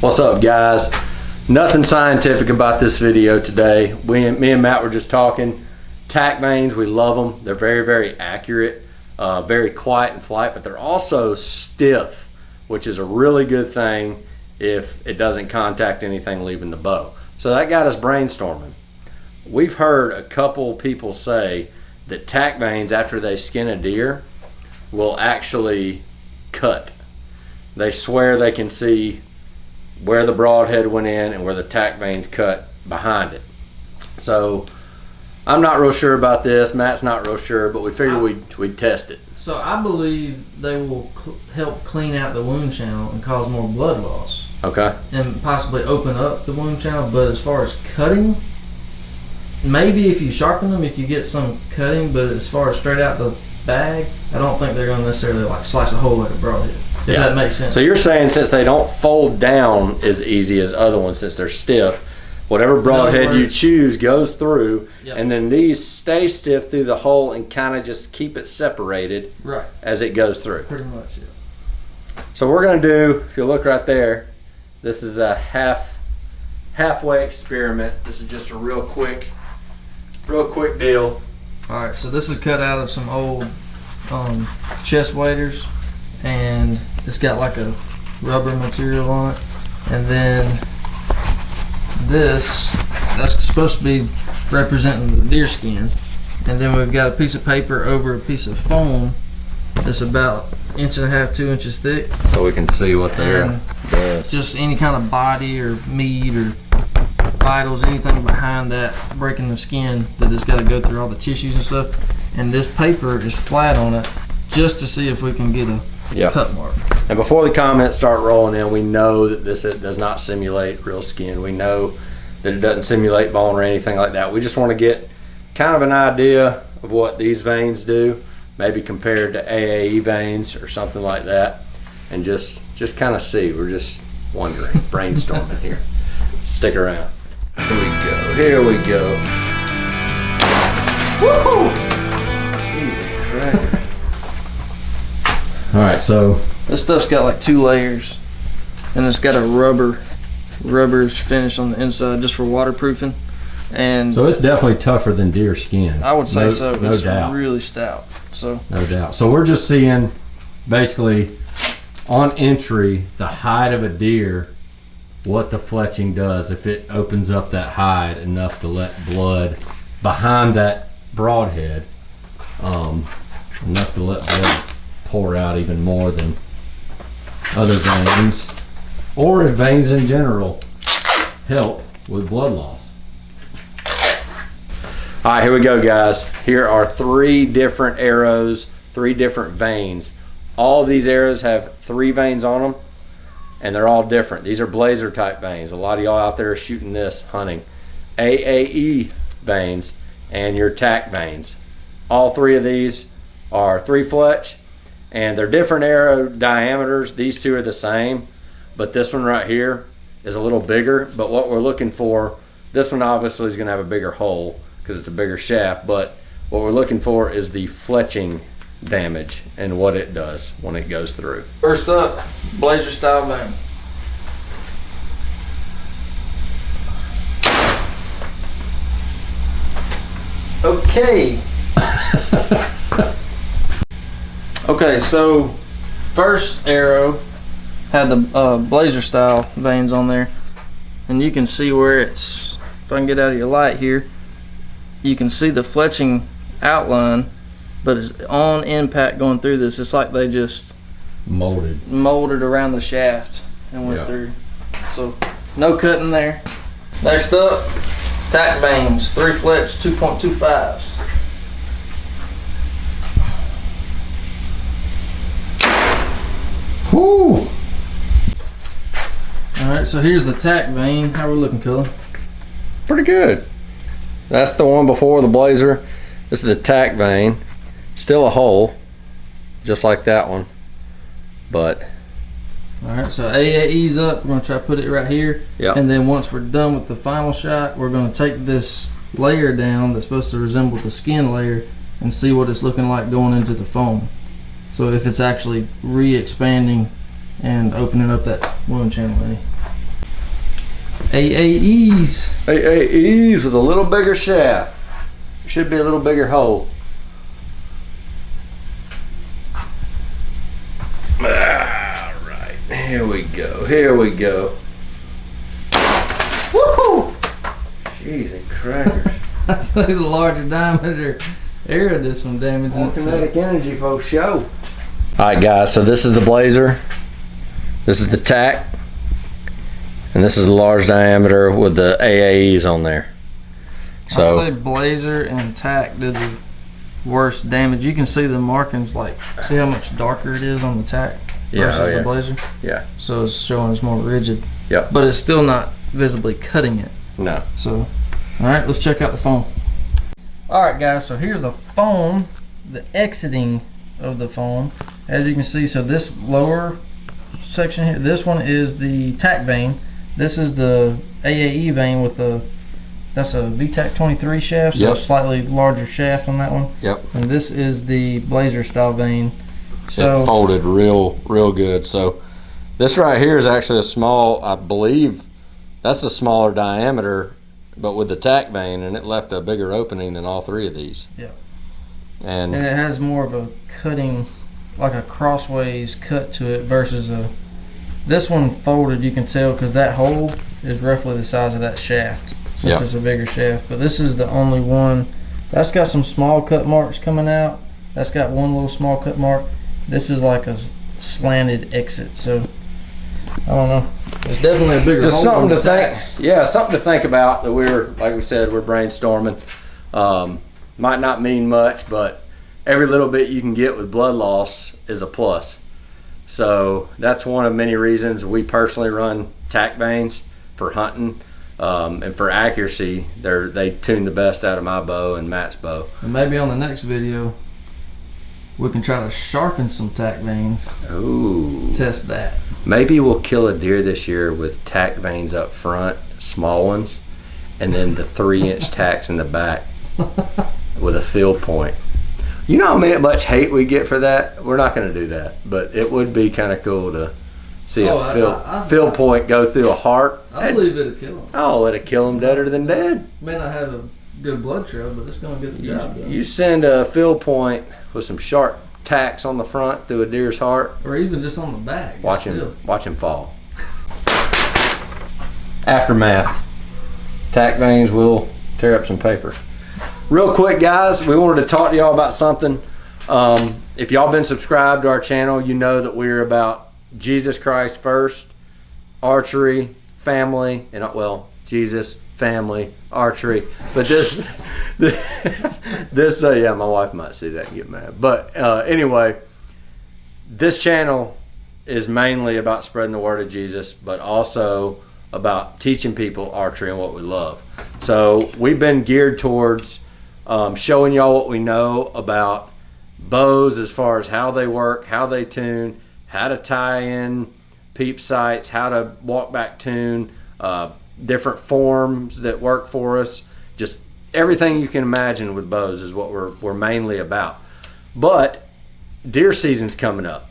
What's up, guys? Nothing scientific about this video today. Me and Matt were just talking. Tack vanes, we love them. They're very, very accurate, very quiet in flight, but they're also stiff, which is a really good thing if it doesn't contact anything leaving the bow. So that got us brainstorming. We've heard a couple people say that tack vanes, after they skin a deer, will actually cut. They swear they can see where the broadhead went in and where the tack vanes cut behind it. So I'm not real sure about this. Matt's not real sure, but we figured we'd test it. So I believe they will help clean out the wound channel and cause more blood loss. Okay. And possibly open up the wound channel. But as far as cutting, maybe if you sharpen them, you could get some cutting. But as far as straight out the bag, I don't think they're going to necessarily like slice a hole like a broadhead. If that makes sense. So you're saying since they don't fold down as easy as other ones, since they're stiff, whatever broadhead you choose goes through, and then these stay stiff through the hole and kind of just keep it separated as it goes through. Pretty much, yeah. So we're going to do, if you look right there, this is a halfway experiment. This is just a real quick deal. All right, so this is cut out of some old chest waders, and it's got like a rubber material on it, and then that's supposed to be representing the deer skin, and then we've got a piece of paper over a piece of foam that's about 1.5 to 2 inches thick, so we can see what they're just any kind of body or meat or vitals, anything behind that breaking the skin that it's got to go through all the tissues and stuff. And this paper is flat on it just to see if we can get a cut mark. And before the comments start rolling in, we know that this does not simulate real skin. We know that it doesn't simulate bone or anything like that. We just want to get kind of an idea of what these vanes do, maybe compared to AAE vanes or something like that, and just kind of see. We're just wondering, brainstorming here. Stick around. Here we go. Woohoo! All right, so this stuff's got like 2 layers, and it's got a rubber finish on the inside just for waterproofing. And so it's definitely tougher than deer skin. I would say so. No doubt. Really stout. So no doubt. So we're just seeing basically on entry the hide of a deer, what the fletching does if it opens up that hide enough to let blood behind that broadhead, enough to let blood pour out even more than other veins, or if veins in general help with blood loss. All right, here we go, guys. Here are 3 different arrows, 3 different vanes. All of these arrows have 3 vanes on them, and they're all different. These are blazer type vanes. A lot of y'all out there are shooting this hunting. AAE vanes and your tack vanes. All 3 of these are 3 fletch, and they're different arrow diameters. These 2 are the same, but this one right here is a little bigger. But what we're looking for, this one obviously is going to have a bigger hole because it's a bigger shaft, but what we're looking for is the fletching damage and what it does when it goes through. First up, blazer style vane. Okay. Okay, so first arrow had the blazer style vanes on there, and you can see where it's, if I can get out of your light here, you can see the fletching outline, but it's on impact going through this. It's like they just molded around the shaft and went through. So no cutting there. Next up, tack vanes, 3 fletch 2.25s. Whoo! Alright, so here's the tack vane. How we looking, Cullen? Pretty good. That's the one before the blazer. This is the tack vane. Still a hole, just like that one. But alright, so AAE's up. We're going to try to put it right here. And then once we're done with the final shot, we're going to take this layer down that's supposed to resemble the skin layer and see what it's looking like going into the foam. So if it's actually re-expanding and opening up that wound channel any. AAEs. AAEs with a little bigger shaft. Should be a little bigger hole. Alright, here we go. Here we go. Woohoo! Jeez and crackers. That's like the larger diameter arrow did some damage. Kinetic energy for show. Alright guys, so this is the Blazer. This is the Tack. And this is the large diameter with the AAEs on there. So I'd say Blazer and Tack did the worst damage. You can see the markings, like, see how much darker it is on the Tack versus the Blazer? Yeah. So it's showing it's more rigid. Yep. But it's still not visibly cutting it. No. So, alright, let's check out the foam. Alright guys, so here's the foam, the exiting of the foam. As you can see, so this lower section here, this one is the Tack vane. This is the AAE vane with the, that's a VTAC 23 shaft, so a slightly larger shaft on that one. Yep. And this is the Blazer style vane. So it folded real good. So this right here is actually a small, I believe that's a smaller diameter, but with the Tack vane, and it left a bigger opening than all three of these. Yeah. And it has more of a cutting, like a crossways cut to it versus a, this one folded, you can tell, because that hole is roughly the size of that shaft, since it's a bigger shaft. But this is the only one that's got some small cut marks coming out. That's got one little small cut mark. This is like a slanted exit, so I don't know. It's definitely a bigger just hole. Something to think. Yeah, something to think about. That we're, like we said, we're brainstorming. Might not mean much, but every little bit you can get with blood loss is a plus. So that's one of many reasons we personally run Tack vanes for hunting, and for accuracy. They tune the best out of my bow and Matt's bow. And maybe on the next video we can try to sharpen some Tack vanes. Ooh. Test that. Maybe we'll kill a deer this year with Tack vanes up front, small ones, and then the 3-inch tacks in the back with a field point. You know how much hate we get for that? We're not going to do that, but it would be kind of cool to see a field point go through a heart. I believe it'll kill him. Oh, it'll kill him deader than dead. May not have a good blood trail, but it's going to get the job done. You send a field point with some sharp tacks on the front through a deer's heart, or even just on the back. Watch him fall. Aftermath. Tack vanes will tear up some paper. Real quick, guys, we wanted to talk to y'all about something. If y'all been subscribed to our channel, you know that we're about Jesus Christ first, archery, family, and Jesus, family, archery. But yeah, my wife might see that and get mad. But anyway, this channel is mainly about spreading the word of Jesus, but also about teaching people archery and what we love. So we've been geared towards showing y'all what we know about bows, as far as how they work, how they tune, how to tie in peep sights, how to walk back tune, different forms that work for us. Just everything you can imagine with bows is what we're mainly about. But deer season's coming up,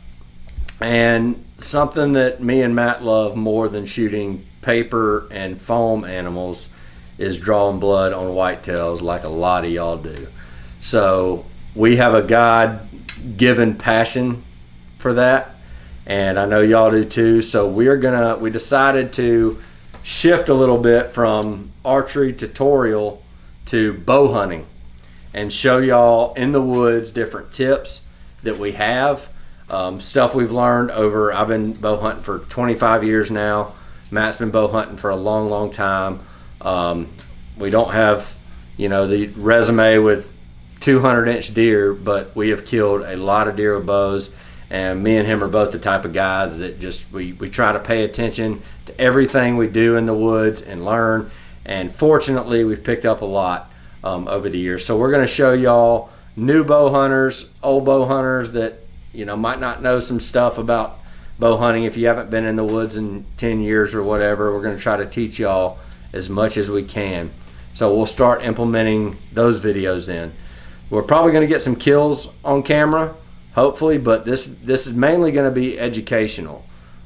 and something that me and Matt love more than shooting paper and foam animals is drawing blood on whitetails, like a lot of y'all do. So we have a God-given passion for that, and I know y'all do too. So we decided to shift a little bit from archery tutorial to bow hunting and show y'all in the woods different tips that we have, stuff we've learned over. I've been bow hunting for 25 years now. Matt's been bow hunting for a long time. We don't have, the resume with 200-inch deer, but we have killed a lot of deer with bows, and me and him are both the type of guys that just we try to pay attention to everything we do in the woods and learn, and fortunately we've picked up a lot over the years. So we're going to show y'all new bow hunters, old bow hunters that might not know some stuff about bow hunting. If you haven't been in the woods in 10 years or whatever, we're going to try to teach y'all as much as we can. So we'll start implementing those videos in. We're probably going to get some kills on camera, hopefully, but this is mainly going to be educational.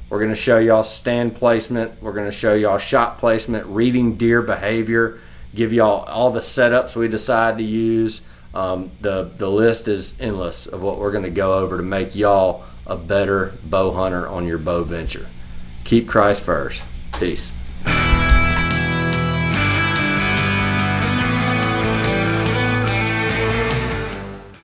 We're going to show y'all stand placement. We're going to show y'all shot placement, reading deer behavior, give y'all all the setups we decide to use. The list is endless of what we're going to go over to make y'all a better bow hunter on your bow venture. Keep Christ first. Peace.